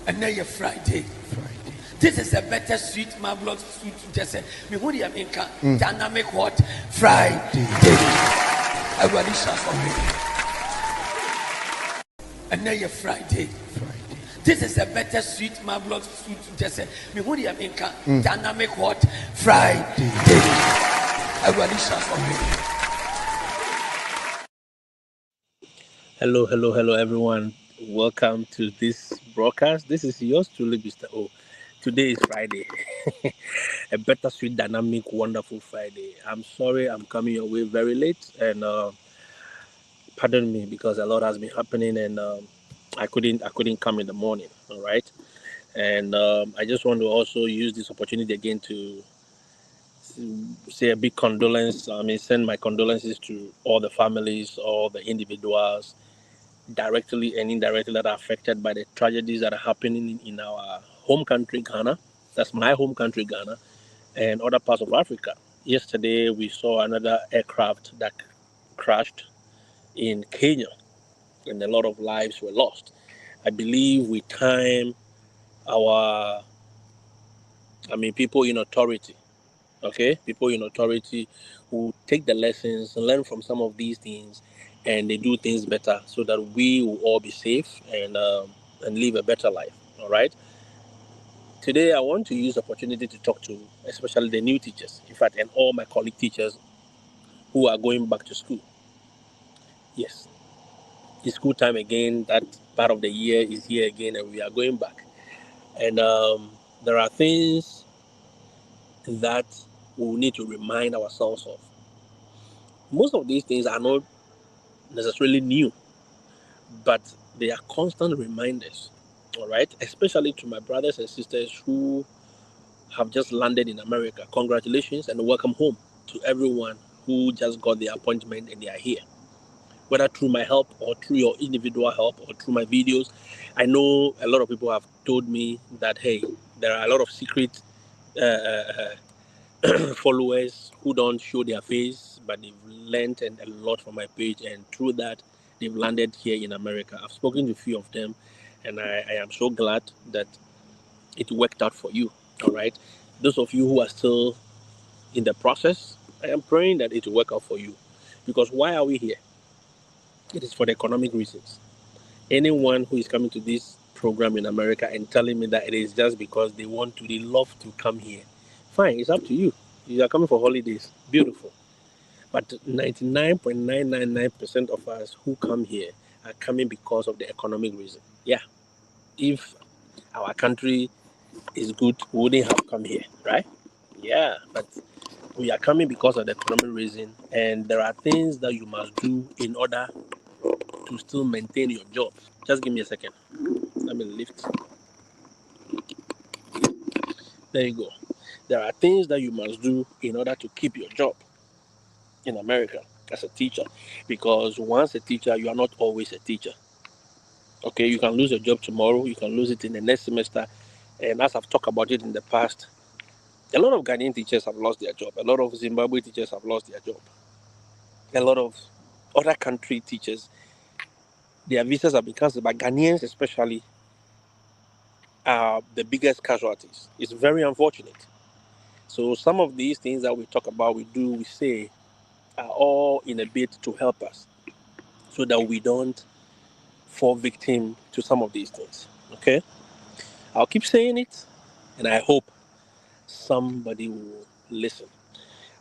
And now you're Friday. This is a better sweet marvelous sweet. Just say, me who the America dynamic what Friday. Everybody shout for me. And now you're Friday. This is a better sweet marvelous sweet. Just say, me who the America dynamic what Friday. Everybody shout for me. Hello, everyone. Welcome to this broadcast. This is yours truly, Mr. O. Today is Friday. A better, sweet, dynamic, wonderful Friday. I'm sorry I'm coming your way very late, and pardon me because a lot has been happening, and I couldn't come in the morning. All right, and I just want to also use this opportunity again to say a big condolence. Send my condolences to all the families, all the individuals directly and indirectly that are affected by the tragedies that are happening in our home country, Ghana. That's my home country, Ghana, and other parts of Africa. Yesterday, we saw another aircraft that crashed in Kenya, and a lot of lives were lost. I believe we time our, people in authority, okay? People in authority who take the lessons, learn from some of these things, and they do things better so that we will all be safe and live a better life. All right. Today, I want to use the opportunity to talk to especially the new teachers, in fact, and all my colleague teachers who are going back to school. Yes, it's school time again. That part of the year is here again, and we are going back. And there are things that we will need to remind ourselves of. Most of these things are not necessarily new, but they are constant reminders. All right, especially to my brothers and sisters who have just landed in America. Congratulations and welcome home to everyone who just got their appointment and they are here. Whether through my help or through your individual help or through my videos, I know a lot of people have told me that hey, there are a lot of secret followers who don't show their face, but they've learned a lot from my page, and through that, they've landed here in America. I've spoken to a few of them, and I am so glad that it worked out for you. All right, those of you who are still in the process, I am praying that it will work out for you, because why are we here? It is for the economic reasons. Anyone who is coming to this program in America and telling me that it is just because they love to come here, fine, it's up to you. You are coming for holidays, beautiful. But 99.999% of us who come here are coming because of the economic reason. Yeah, if our country is good, we wouldn't have come here, right? Yeah, but we are coming because of the economic reason, and there are things that you must do in order to still maintain your job. Just give me a second. Let me lift. There you go. There are things that you must do in order to keep your job in America as a teacher, because once a teacher, you are not always a teacher. Okay, you can lose your job tomorrow, you can lose it in the next semester, and as I've talked about it in the past, a lot of Ghanaian teachers have lost their job. A lot of Zimbabwe teachers have lost their job. A lot of other country teachers, their visas have been cancelled, but Ghanaians especially are the biggest casualties. It's very unfortunate. So some of these things that we talk about, we say, are all in a bid to help us so that we don't fall victim to some of these things. Okay? I'll keep saying it, and I hope somebody will listen.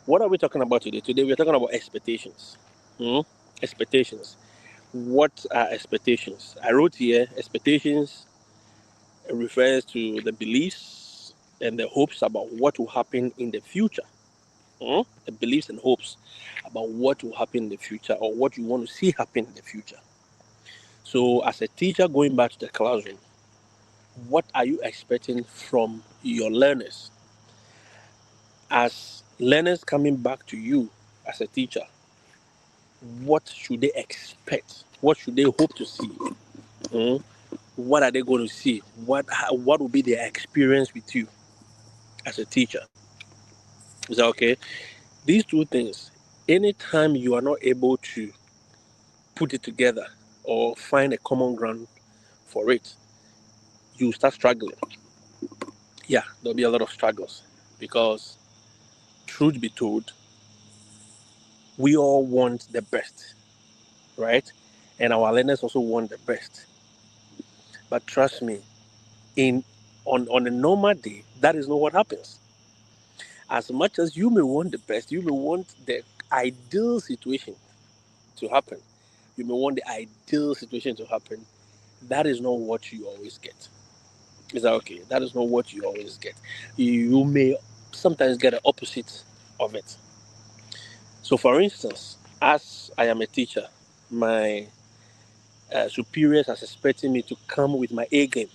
What are we talking about today? Today we're talking about expectations. Hmm? Expectations. What are expectations? I wrote here expectations refers to the beliefs and the hopes about what will happen in the future. Hmm? The beliefs and hopes about what will happen in the future or what you want to see happen in the future. So, as a teacher going back to the classroom, what are you expecting from your learners? As learners coming back to you as a teacher, what should they expect? What should they hope to see? Hmm? What are they going to see? What will be their experience with you as a teacher? Is that okay? These two things, anytime you are not able to put it together or find a common ground for it, you start struggling. Yeah, there'll be a lot of struggles because, truth be told, we all want the best, right? And our learners also want the best. But trust me, in on a normal day, that is not what happens. As much as you may want the best, you may want the ideal situation to happen. You may want the ideal situation to happen. That is not what you always get. Is that okay? That is not what you always get. You may sometimes get the opposite of it. So, for instance, as I am a teacher, my superiors are expecting me to come with my A game.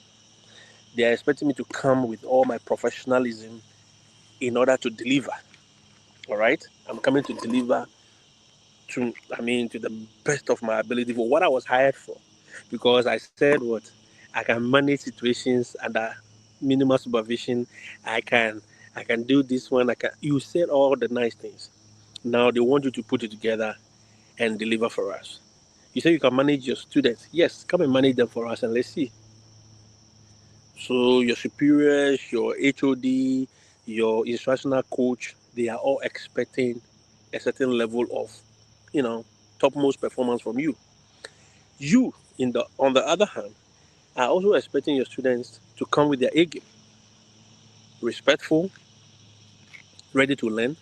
They are expecting me to come with all my professionalism in order to deliver. All right, I'm coming to deliver to the best of my ability for what I was hired for, because I said what I can manage situations under minimal supervision. I can I can do this one. I can. You said all the nice things. Now they want you to put it together and deliver for us. You say you can manage your students. Yes, come and manage them for us and let's see. So your superiors, your HOD, your instructional coach, they are all expecting a certain level of, you know, topmost performance from you. You, on the other hand, are also expecting your students to come with their A game, respectful, ready to learn,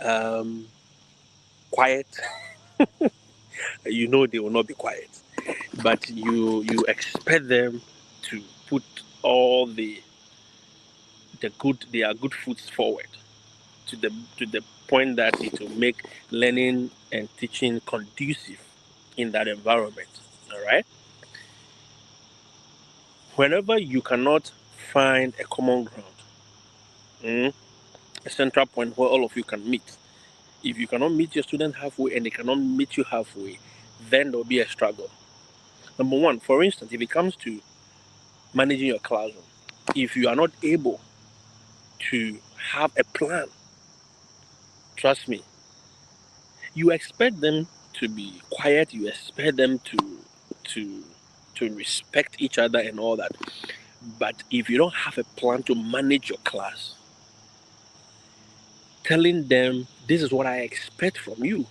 um, quiet. You know they will not be quiet, but you expect them to put all their good foots forward to the point that it will make learning and teaching conducive in that environment. All right. Whenever you cannot find a common ground, a central point where all of you can meet, if you cannot meet your student halfway and they cannot meet you halfway, then there will be a struggle. Number one, for instance, if it comes to managing your classroom, if you are not able to have a plan, trust me, you expect them to be quiet, you expect them to to respect each other and all that. But if you don't have a plan to manage your class, telling them this is what I expect from you,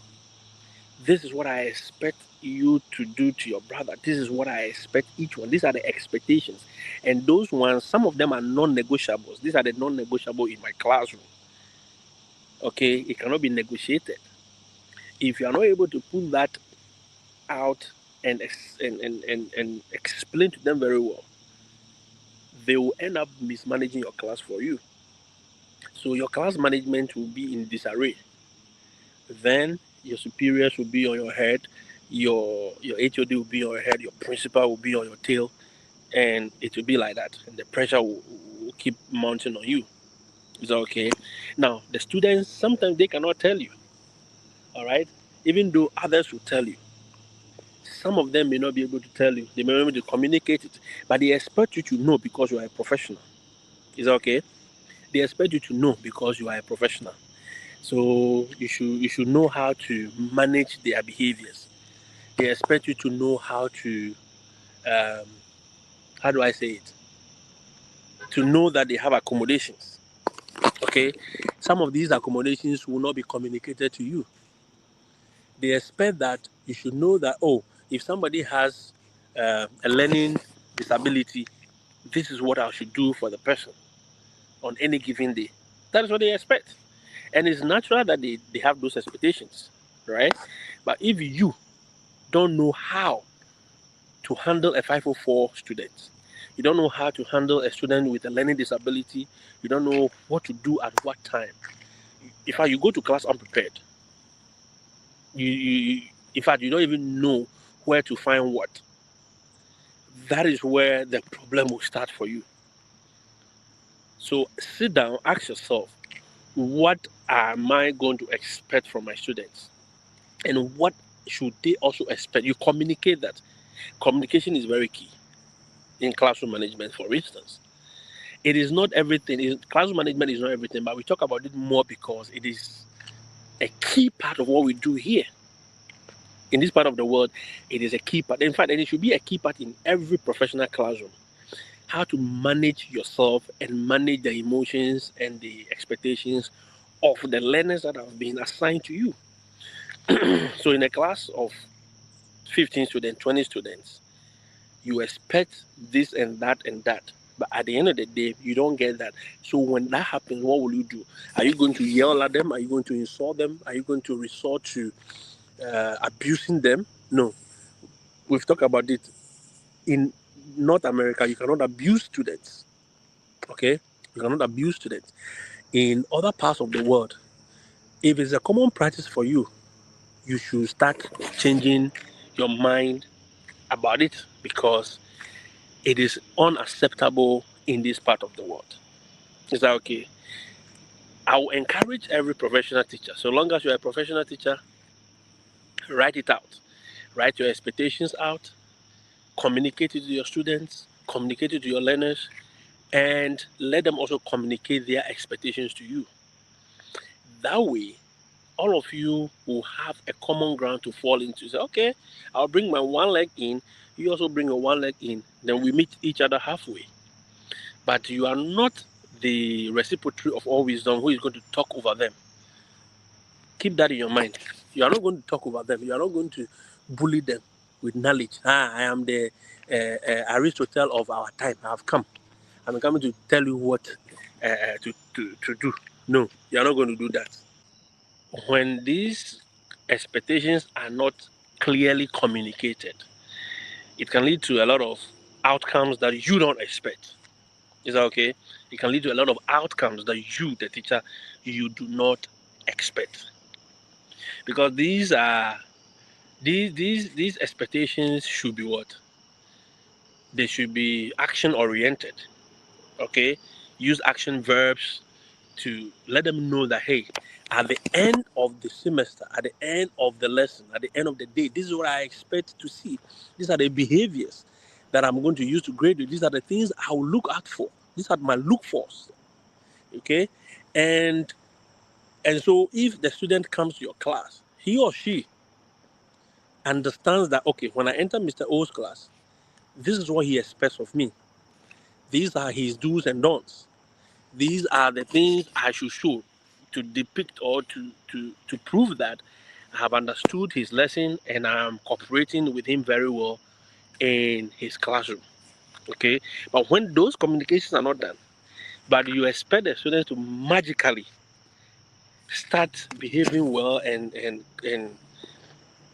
this is what I expect you to do to your brother, this is what I expect each one, these are the expectations, and those ones, some of them are non-negotiables. These are the non-negotiable in my classroom. Okay, it cannot be negotiated. If you are not able to put that out and explain to them very well, they will end up mismanaging your class for you. So your class management will be in disarray. Then your superiors will be on your head, your HOD will be on your head, your principal will be on your tail, and it will be like that. And the pressure will keep mounting on you. Is that okay? Now the students, sometimes they cannot tell you. All right, even though others will tell you. Some of them may not be able to tell you. They may not be able to communicate it, but they expect you to know because you are a professional. Is that okay? They expect you to know because you are a professional. So you should know how to manage their behaviors. They expect you to know um, how do I say it? To know that they have accommodations. Okay, some of these accommodations will not be communicated to you. They expect that you should know that, oh, if somebody has a learning disability, this is what I should do for the person on any given day. That is what they expect. And it's natural that they have those expectations, right? But if you don't know how to handle a 504 student, you don't know how to handle a student with a learning disability, you don't know what to do at what time. In fact, you go to class unprepared. In fact, you don't even know where to find what. That is where the problem will start for you. So sit down, ask yourself, what am I going to expect from my students? And what should they also expect? You communicate that. Communication is very key in classroom management, for instance. It is not everything. Classroom management is not everything, but we talk about it more because it is a key part of what we do here. In this part of the world, it is a key part. In fact, and it should be a key part in every professional classroom. how to manage yourself and manage the emotions and the expectations of the learners that have been assigned to you. So in a class of 15 students, 20 students, you expect this and that and that. But at the end of the day, you don't get that. So when that happens, what will you do? Are you going to yell at them? Are you going to insult them? Are you going to resort to abusing them? No. We've talked about it. In North America, you cannot abuse students. Okay? You cannot abuse students. In other parts of the world, if it's a common practice for you, you should start changing your mind about it, because it is unacceptable in this part of the world. Is that okay? I will encourage every professional teacher, so long as you're a professional teacher, write it out. Write your expectations out, communicate it to your students, communicate it to your learners, and let them also communicate their expectations to you. That way, all of you will have a common ground to fall into. Say, okay, I'll bring my one leg in, you also bring your one leg in, then we meet each other halfway. But you are not the reciprocity of all wisdom who is going to talk over them. Keep that in your mind. You are not going to talk over them. You are not going to bully them with knowledge. I am the Aristotle of our time. I have come. I'm coming to tell you what to do. No, you are not going to do that. When these expectations are not clearly communicated, it can lead to a lot of outcomes that you don't expect. Is that okay? It can lead to a lot of outcomes that you, the teacher, you do not expect. Because these expectations should be what? They should be action oriented. Okay? Use action verbs to let them know that, hey, at the end of the semester, at the end of the lesson, at the end of the day, this is what I expect to see. These are the behaviors that I'm going to use to grade you. These are the things I will look out for. These are my look fors. Okay? And so if the student comes to your class, he or she understands that, okay, when I enter Mr. O's class, this is what he expects of me. These are his do's and don'ts. These are the things I should show to depict or to prove that I have understood his lesson and I am cooperating with him very well in his classroom. Okay? But when those communications are not done, but you expect the students to magically start behaving well and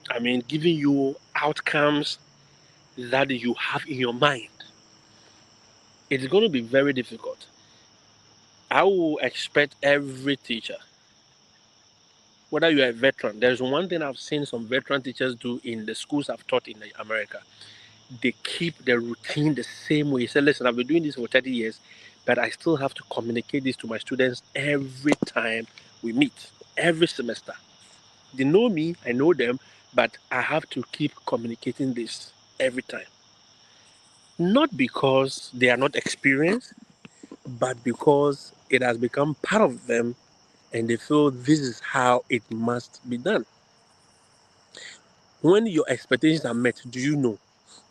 I mean giving you outcomes that you have in your mind, it's going to be very difficult. I will expect every teacher, whether you are a veteran, there's one thing I've seen some veteran teachers do in the schools I've taught in America. They keep the routine the same way. Say, listen, I've been doing this for 30 years, but I still have to communicate this to my students every time we meet, every semester. They know me, I know them, but I have to keep communicating this every time. Not because they are not experienced, but because it has become part of them and they feel this is how it must be done. When your expectations are met, do you know?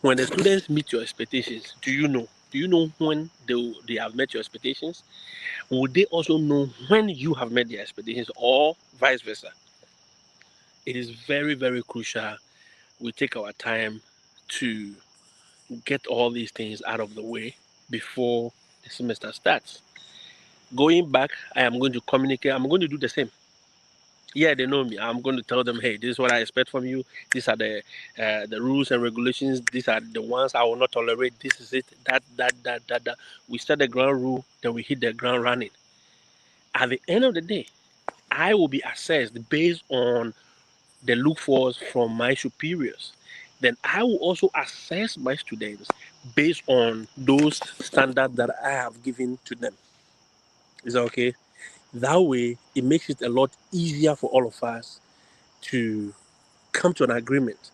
When the students meet your expectations, do you know? Do you know when they have met your expectations? Would they also know when you have met their expectations or vice versa? It is very, very crucial we take our time to get all these things out of the way before the semester starts. Going back, I am going to communicate. I'm going to do the same. Yeah, they know me. I'm going to tell them, hey, this is what I expect from you. These are the rules and regulations. These are the ones I will not tolerate. This is it. That. We set the ground rule, then we hit the ground running. At the end of the day, I will be assessed based on the look fors from my superiors. Then I will also assess my students based on those standards that I have given to them. Is that okay? That way, it makes it a lot easier for all of us to come to an agreement,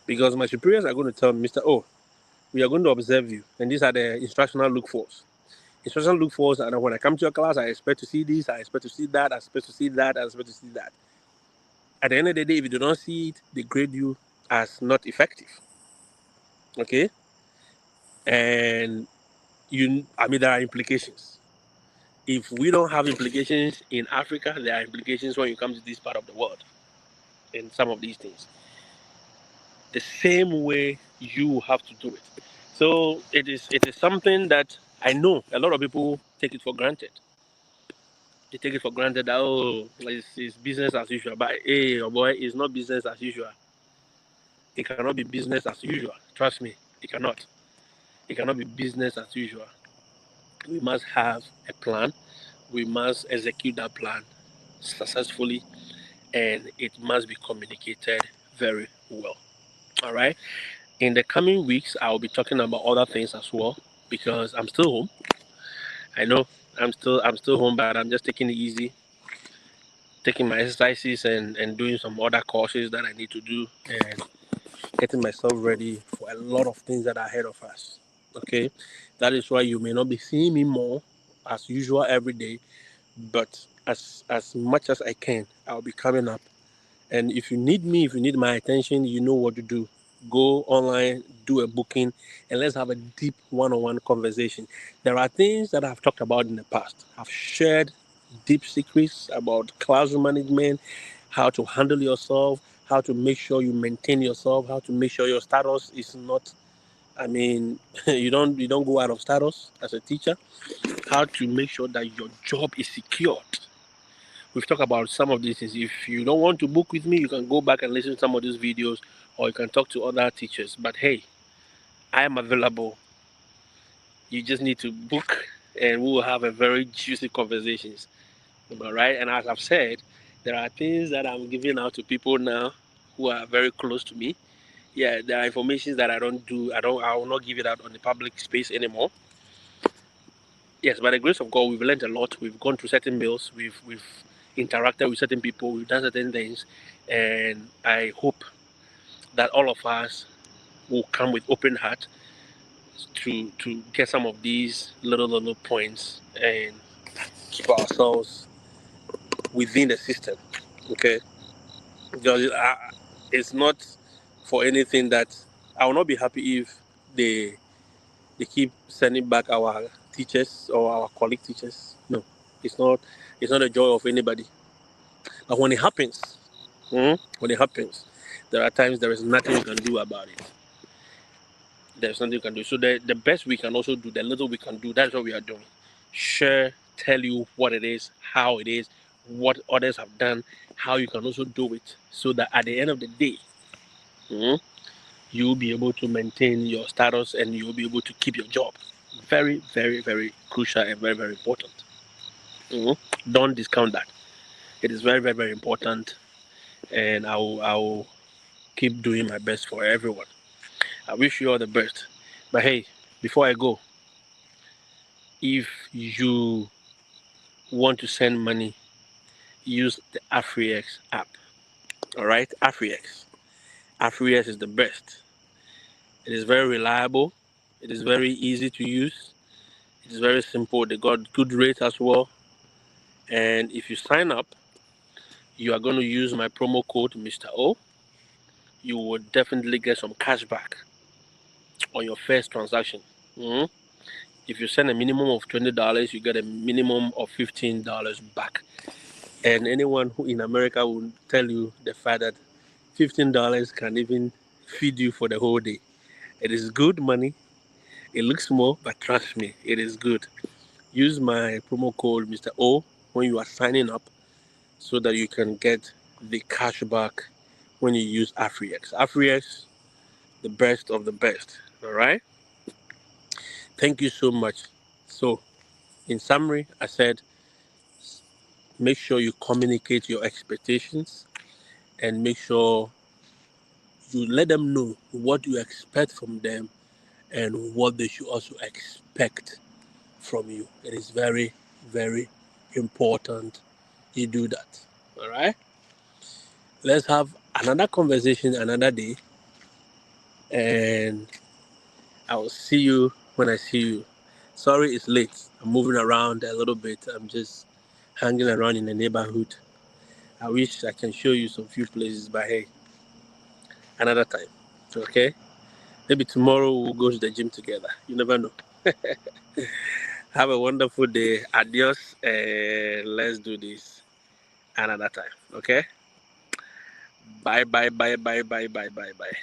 because my superiors are going to tell me, Mr. O, we are going to observe you, and these are the instructional look fors. Instructional look fors, and when I come to your class, I expect to see this, I expect to see that, I expect to see that, I expect to see that. At the end of the day, if you do not see it, they grade you as not effective. Okay? And there are implications. If we don't have implications in Africa, there are implications when you come to this part of the world in some of these things. The same way you have to do it. So it is something that I know a lot of people take it for granted. They take it for granted that it's business as usual. But hey, oh boy, it's not business as usual. It cannot be business as usual. Trust me, it cannot. It cannot be business as usual. We must have a plan. We must execute that plan successfully, and it must be communicated very well. All right. In the coming weeks, I will be talking about other things as well because I'm still home. I know I'm still home, but I'm just taking it easy, taking my exercises and doing some other courses that I need to do and getting myself ready for a lot of things that are ahead of us. Okay, that is why you may not be seeing me more as usual every day, but as much as I can, I'll be coming up. And if you need me, if you need my attention, you know what to do. Go online, do a booking, and let's have a deep one-on-one conversation. There are things that I've talked about in the past. I've shared deep secrets about classroom management, how to handle yourself, how to make sure you maintain yourself, how to make sure your status is not, you don't go out of status as a teacher, how to make sure that your job is secured. We've talked about some of these things. If you don't want to book with me, you can go back and listen to some of these videos, or you can talk to other teachers. But hey, I am available. You just need to book, and we will have a very juicy conversations. All right. And as I've said, there are things that I'm giving out to people now who are very close to me. Yeah, there are information that I don't do. I will not give it out on the public space anymore. Yes, by the grace of God, we've learned a lot. We've gone through certain meals. We've interacted with certain people. We've done certain things, and I hope that all of us will come with open heart to get some of these little points and keep ourselves within the system. Okay, because it's not for anything that I will not be happy if they keep sending back our teachers or our colleague teachers. No, it's not. It's not the joy of anybody. But when it happens, when it happens, there are times there is nothing you can do about it. There's nothing you can do. So the best we can also do, the little we can do, that's what we are doing. Share, tell you what it is, how it is, what others have done, how you can also do it, so that at the end of the day, you'll be able to maintain your status and you'll be able to keep your job. Very, very, very crucial and very, very important. Don't discount that. It is very, very, very important, and I will keep doing my best for everyone. I wish you all the best. But hey, before I go, if you want to send money, use the AfriX app. All right, AfriX. AfriX is the best. It is very reliable. It is very easy to use. It is very simple. They got good rates as well. And if you sign up, you are going to use my promo code Mr. O. You will definitely get some cash back on your first transaction. If you send a minimum of $20, you get a minimum of $15 back. And anyone who in America will tell you the fact that $15 can even feed you for the whole day. It is good money. It looks small, but trust me, it is good. Use my promo code Mr. O when you are signing up so that you can get the cash back when you use AfriX. AfriX, the best of the best. All right? Thank you so much. So, in summary, I said make sure you communicate your expectations and make sure you let them know what you expect from them and what they should also expect from you. It is very, very important you do that. All right? Let's have another conversation another day, and I will see you when I see you. Sorry it's late. I'm moving around a little bit. I'm just hanging around in the neighborhood. I wish I can show you some few places, but hey, another time. Okay? Maybe tomorrow we'll go to the gym together. You never know. Have a wonderful day. Adios. Let's do this another time. Okay? Bye, bye, bye, bye, bye, bye, bye, bye.